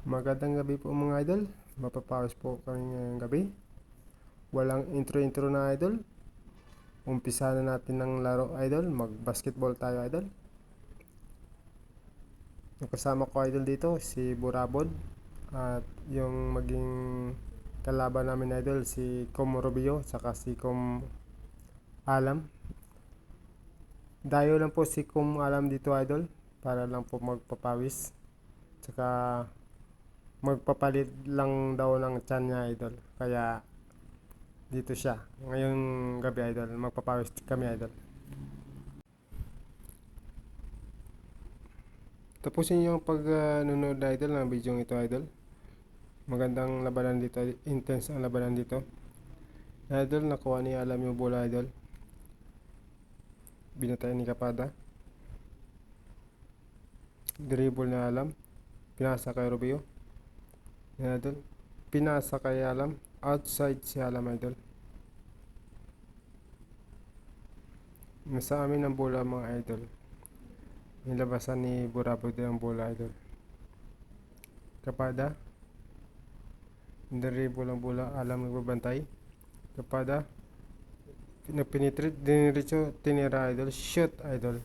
Magandang gabi po mga idol. Mapapawis po kami ngayong gabi. Walang intro-intro na idol. Umpisa na natin ng laro idol. Mag-basketball tayo idol. Yung kasama ko idol dito si Burabod. At yung maging kalaban namin idol si Com Rubio saka si Com Alam. Dayo lang po si Com Alam dito idol. Para lang po magpapawis. Saka magpapalit lang daw ng tiyan niya idol. Kaya dito siya ngayong gabi idol, magpapawis kami idol. Tapusin yung pag idol ng video ito idol. Magandang labanan dito, intense ang labanan dito idol. Nakuha ni Alam yung bola idol, binatay ni Kapada, dribble na Alam, pinasa kay Rubio idol, pinasa kay Alam, outside si Alam idol. Nasa amin ang bola mga idol, nilabasan ni Burabod ang bola idol. Kapada, dribble ang bola, Alam nagbabantay. Kapada, nagpenetrate, diniretso, tinira idol, shoot idol.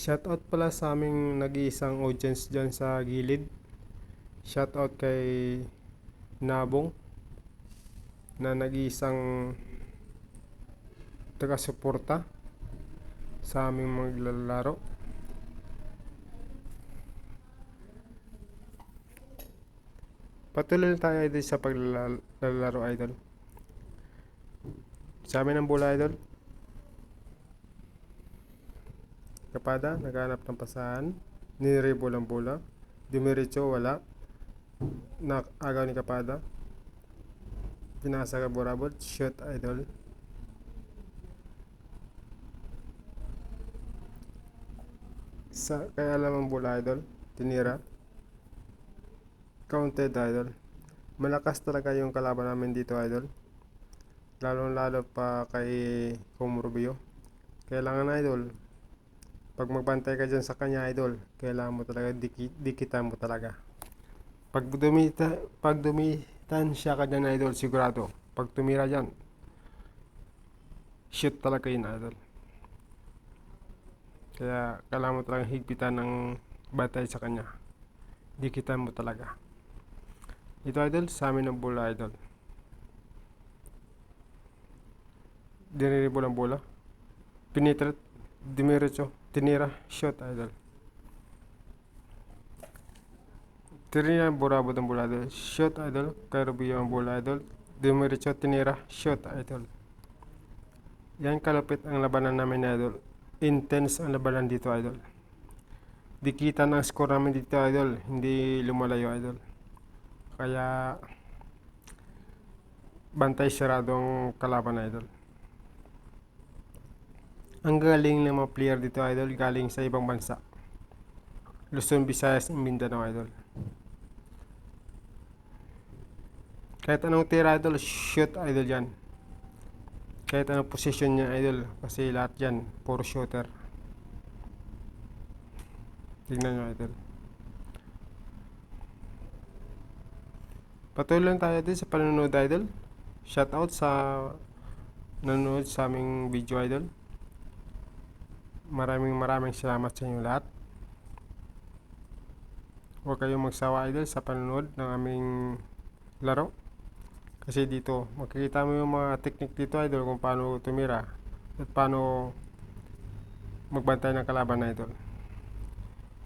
Shoutout pala sa aming nag-iisang audience dyan sa gilid. Shoutout kay Nabong na nag-iisang taga-suporta sa aming maglalaro. Patuloy tayo idol sa paglalaro idol. Sa amin ang bola idol. Kapada, naghanap ng pasahan, niribol ang bola, dumiretso, wala, nakagaw ni Kapada, pinasa ka Burabod, shoot idol. Kaya alam ang bola idol, tinira, counted idol. Malakas talaga yung kalaban namin dito idol, lalo pa kay Com Rubio. Kailangan idol, pag magbantay ka dyan sa kanya idol, kailangan mo talaga dikitan mo talaga. Pag dumitan siya ka dyan idol, sigurado pag tumira dyan, shoot talaga yun idol. Kaya kailangan mo talaga higpitan ng bantay sa kanya, dikitan mo talaga. Ito idol, sa amin ang bola idol, diniribol ang bola, pinitrat, dimiretso, tinira, shot idol. Tinira Burabod ang bola idol, shot idol. Kay Rubio ang bola idol, dimiretso, tinira, shot idol. Yan kalapit ang labanan namin idol. Intense ang labanan dito idol. Dikita ng score namin dito idol, hindi lumalayo idol. Kaya bantay saradong kalaban idol. Ang galing ng mga player dito idol, galing sa ibang bansa, Luzon, Visayas, Mindanao idol. Kahit anong tira idol, shoot idol yan. Kahit anong position niya idol, kasi lahat yan puro shooter. Tingnan nyo idol. Patuloy lang tayo din sa panonood idol. Shoutout sa nanonood sa aming video idol. Maraming salamat sa inyo lahat. Huwag kayong magsawa idol sa panonood ng aming laro. Kasi dito, makikita mo yung mga technique dito idol, kung paano tumira at paano magbantay ng kalaban na idol.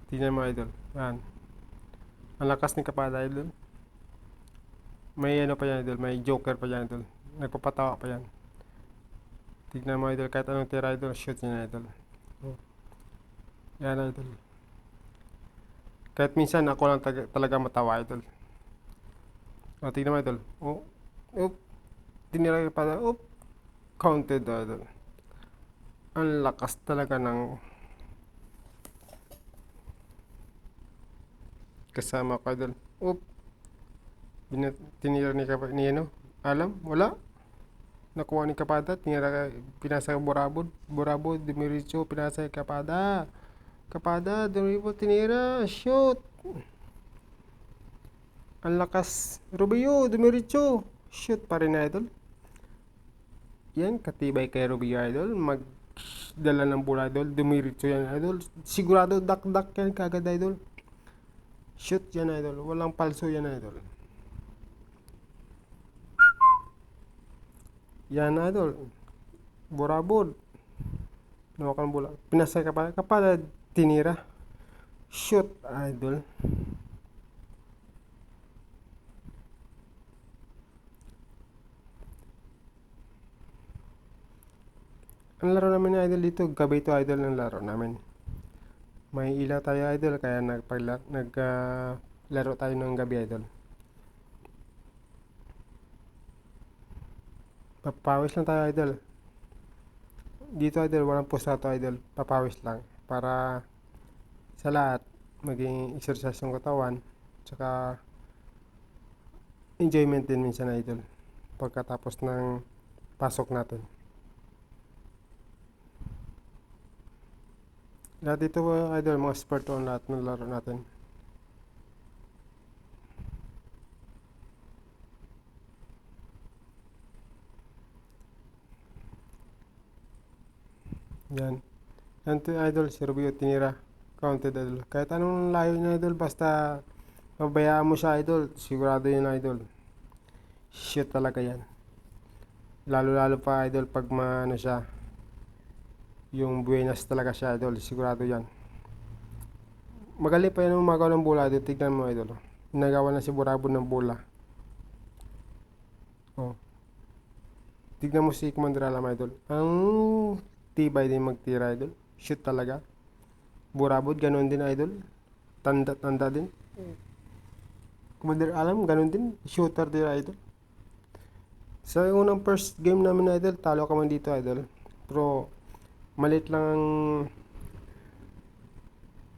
Tingnan mo idol. Yan. Ang lakas ni Kapada idol. May ano pa yan idol, may joker pa yan idol. Nagpapatawa pa yan. Tingnan mo idol, kahit anong tira idol, shoot niya idol. Yan idol. Kahit minsan ako lang talaga matawa idol. O, tingnan mo idol. Tinira pa, counted idol. Ang lakas talaga ng kasama ko idol. Tinira ni ano, Alam, wala. Nakuha ni Kapada, tinira, pinasa ka Burabod, dimiritso, pinasa ka Kapada, Kapada, dribble, tinira, shoot. Ang lakas. Rubio, dumiretso. Shoot pa rin, idol. Yan, katibay kay Rubio, idol. Magdala ng bola, idol. Dumiretso yan, idol. Sigurado, dak-dak yan kagad, idol. Shoot yan, idol. Walang palso yan, idol. Yan, idol. Burabod. Nawakan bola. Pinasay ka pa. Kapada, tinira. Shoot, idol. Ang laro namin ni idol dito, gabi to idol ng laro namin. May ilaw tayo idol, kaya laro tayo ng gabi idol. Papawis lang tayo idol. Dito idol, walang pusta to idol. Papawis lang. Para sa lahat, maging exercise yung katawan. Tsaka enjoyment din minsan idol. Pagkatapos ng pasok natin. Lahat dito idol, mga sport on lahat ng laro natin. Yan. Yan to idol, si Rubio tinira. Counted idol. Kahit anong layo niya idol, basta mabayaan mo siya idol, sigurado yun idol. Shoot talaga yan. Lalo-lalo pa idol pag maano siya. Yung buenas talaga siya idol, sigurado yan. Magaling pa yan ang magawa ng bola idol, tignan mo idol. Nagawa na si Burabon ng bola. Oh. Tignan mo si Commander Alam idol. Ang tibay din magtira idol. Shoot talaga. Burabod, ganun din idol. Tanda din. Commander Alam, ganun din. Shooter din idol. Sa unang first game namin idol, talo ka man dito idol. Pero malit lang ang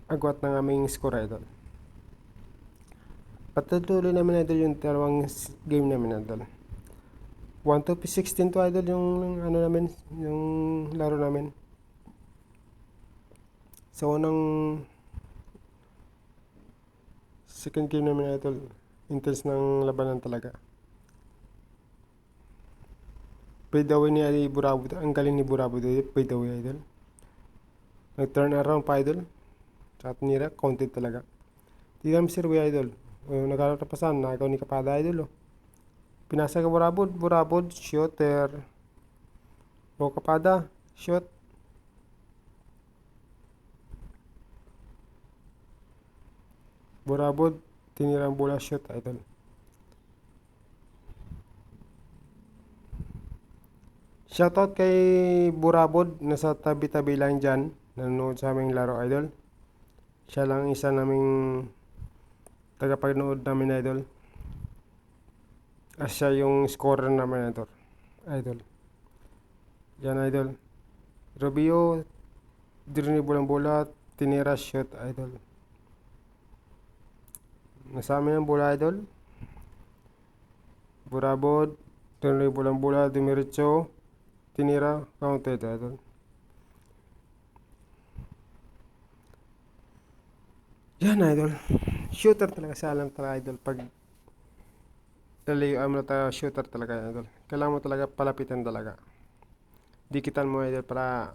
agwat ng aming score idol. Patuloy namin idol yung dalawang game namin idol. 1-16 to idol yung ano namin, yung laro namin. Sa unang second game namin idol, intense ng labanan talaga. Pwede daw ni Ali Burabod, ang galing ni Burabod, pwede daw idol. Nag-turn around pa idol. Tsaka tinira, counted talaga. Tignan mo si Rubio idol. Nagkarapasan, nagaw ni Kapada idol oh. Pinasa ka Burabod, Burabod, shooter. O Kapada, shoot. Burabod, tinira ang bola, shoot idol. Shoutout kay Burabod, nasa tabi-tabi lang dyan, nanonood sa aming laro idol. Siya lang isa naming tagapanood namin idol. Siya yung scorer namin idol. Yan idol. Rubio, dribble ang bola, tinira, shoot idol. Nasa amin ang bola idol. Burabod, dribble ang bola, dumiretso, tinira, counted idol. Yan idol. Shooter talaga sa alam talaga idol. Pag lalayuan mo na tayo, shooter talaga idol. Kailangan mo talaga palapitan talaga. Dikitan mo idol para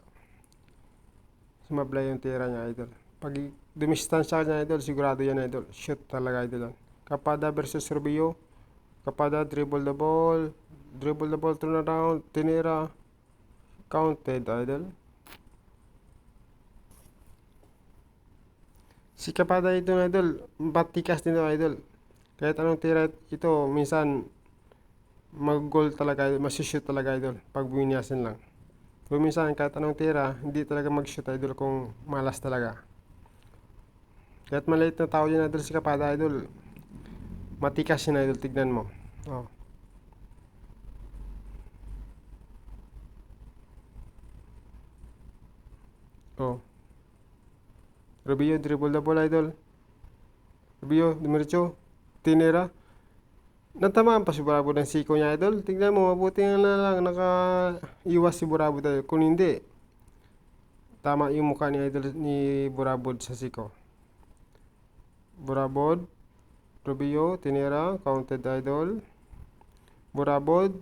sumablay yung tira niya idol. Pag dumistansya niya idol, sigurado yan idol. Shoot talaga idol. Kapada versus Rubio. Kapada dribble the ball, turn around, tinira, counted idol. Si Kapada ito idol, batikas din idol. Kahit anong tira ito, minsan mag-goal talaga, masishoot talaga idol pag buminyasin lang. Pero minsan kahit anong tira, hindi talaga mag-shoot idol kung malas talaga. Kahit maliit na tao din idol si Kapada idol, matikas yun idol, tignan mo. Oh. Oh. Rubio, dribble the ball idol. Rubio, dumiretso, tinira. Natamaan pa si Burabod ng siko niya idol. Tignan mo, mabuti nga na lang naka-iwas si Burabod idol. Kung hindi, Tama yung mukha ni idol ni Burabod sa siko. Burabod, Rubio, tinira, counted idol. Burabod,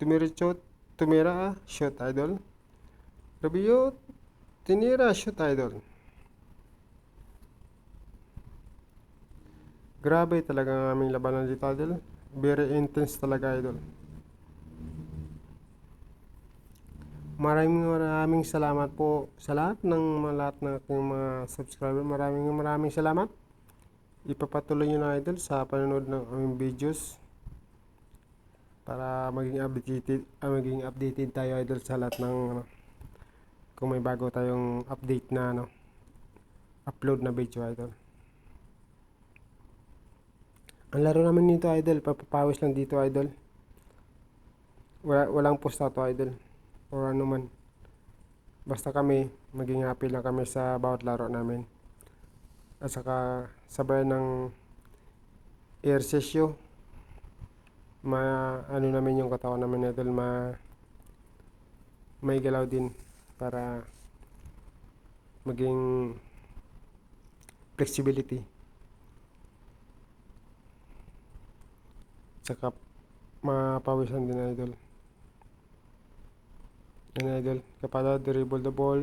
tumira, shoot idol. Rubio, tinira, shoot idol. Grabe talaga ang aming labanan dito idol. Very intense talaga idol. Maraming salamat po sa lahat ng aking mga subscriber. Maraming salamat. Ipapatuloy nyo na idol sa panonood ng aming videos para maging updated tayo idol sa lahat ng kung may bago tayong update na upload na video idol. Ang laro namin dito idol, papapawis lang dito idol. Walang posta to idol or ano man. Basta kami maging happy lang kami sa bawat laro namin. At saka sabay ng ehersisyo, ano namin yung katawan namin idol, may galaw din para maging flexibility. Saka mapawisan din idol. Yan idol, kapada dribble the ball,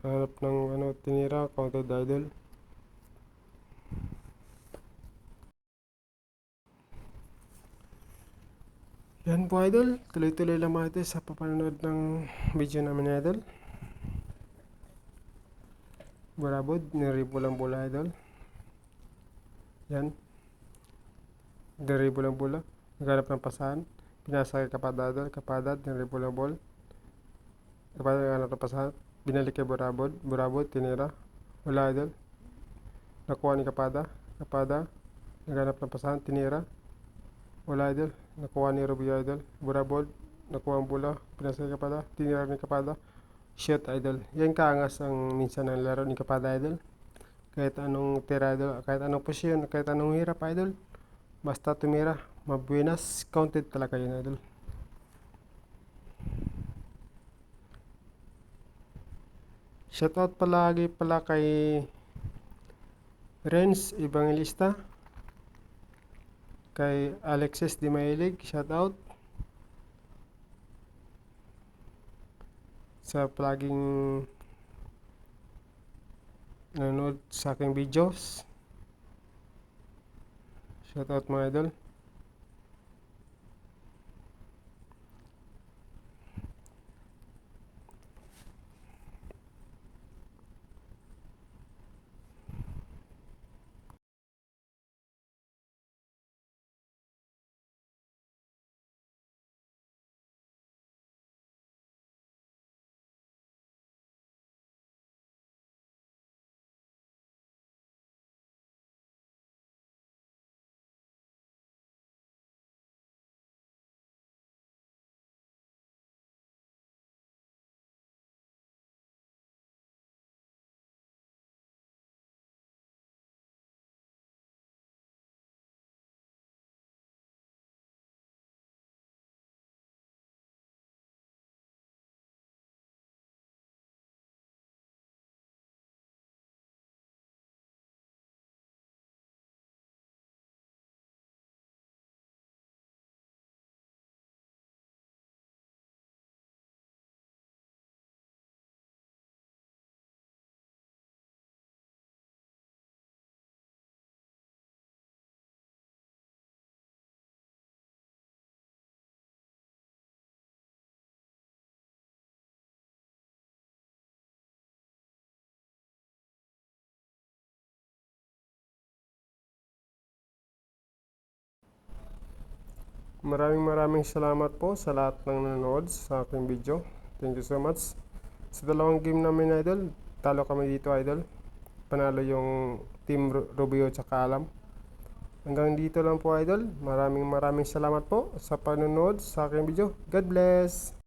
hanap ng tinira, counted idol. Yan po idol, tuloy-tuloy lang mga idol sa papanood ng video namin idol. Burabod, niribol ang bola idol. Yan, niribol ang bola, naghanap ng pasahan, pinasa kay kapada idol, kapada, niribol ang ball. Kapada naghanap ng pasahan, binalik kay Burabod, tinira, wala idol. Nakuha ni kapada, naghanap ng pasahan, tinira, wala idol. Nakuha ni Rubio idol. Burabod, nakuha ang bola, pinasa kay kapada, tinira ni kapada, shoot idol. Yan kaangas ang minsan ng laro ni kapada idol. Kahit anong tira idol, kahit anong posisyon, kahit anong hirap idol, basta tumira, mabuenas, counted talaga yun idol. Shoutout palagi pala kay Renz Evangelista, kay Alexis Di Mahilig, shoutout sa palaging nanonood sa aking videos. Shoutout mga idol. Maraming salamat po sa lahat ng nanonood sa aking video. Thank you so much. Sa dalawang game namin idol, talo kami dito idol. Panalo yung Team Rubio tsaka Alam. Hanggang dito lang po idol. Maraming salamat po sa panonood sa aking video. God bless!